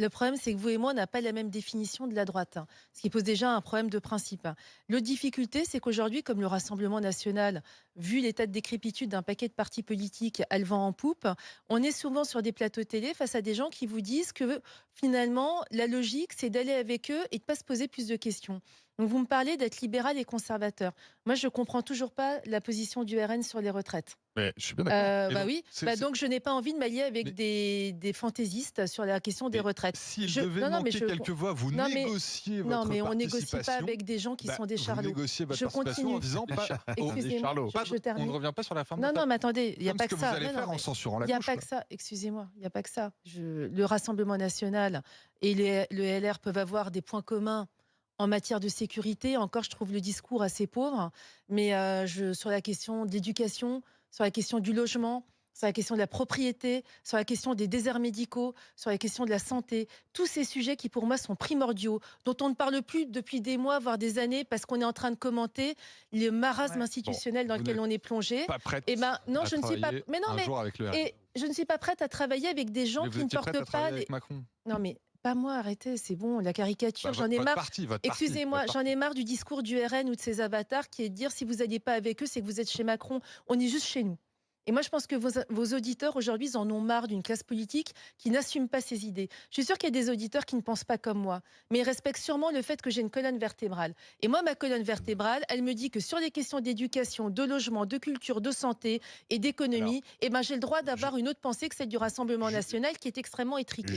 le problème, c'est que vous et moi, on n'a pas la même définition de la droite, hein, ce qui pose déjà un problème de principe. L'autre difficulté, c'est qu'aujourd'hui, comme le Rassemblement national, vu l'état de décrépitude d'un paquet de partis politiques, elle vend en poupe, on est souvent sur des plateaux télé face à des gens qui vous disent que finalement, la logique, c'est d'aller avec eux et de ne pas se poser plus de questions. Donc vous me parlez d'être libéral et conservateur. Moi, je ne comprends toujours pas la position du RN sur les retraites. Mais je suis bien d'accord. Bah oui, donc je n'ai pas envie de m'allier avec des fantaisistes sur la question des retraites. S'il devait Non, mais manquer quelques voix, vous non, négociez non, votre mais on participation. négocie pas avec des gens qui sont des Vous charlots. négociez votre Je participation continue. en disant pas. Excusez-moi, je On termine. ne revient pas sur la forme. Non, mais attendez, il n'y a Comme pas ce que que ça. vous allez faire en censurant la Il n'y a gauche. pas que ça. Excusez-moi, il n'y a pas que ça. Le Rassemblement national et le LR peuvent avoir des points communs en matière de sécurité. Encore, je trouve le discours assez pauvre. Mais sur la question de l'éducation, sur la question du logement, sur la question de la propriété, sur la question des déserts médicaux, sur la question de la santé, tous ces sujets qui pour moi sont primordiaux, dont on ne parle plus depuis des mois, voire des années, parce qu'on est en train de commenter le marasme institutionnel dans lequel on est plongé. Pas prête. Et non, je ne suis pas. Mais non, avec le et je ne suis pas prête à travailler avec des gens Mais qui vous ne étiez prête portent à pas travailler avec Macron. Non, mais pas moi, arrêtez, c'est bon, la caricature, j'en ai Votre marre. parti, Excusez-moi, votre j'en ai marre du discours du RN ou de ses avatars qui est de dire si vous n'alliez pas avec eux, c'est que vous êtes chez Macron. On est juste chez nous. Et moi, je pense que vos auditeurs aujourd'hui, ils en ont marre d'une classe politique qui n'assume pas ses idées. Je suis sûre qu'il y a des auditeurs qui ne pensent pas comme moi, mais ils respectent sûrement le fait que j'ai une colonne vertébrale. Et moi, ma colonne vertébrale, elle me dit que sur les questions d'éducation, de logement, de culture, de santé et d'économie, j'ai le droit d'avoir une autre pensée que celle du Rassemblement national qui est extrêmement étriquée.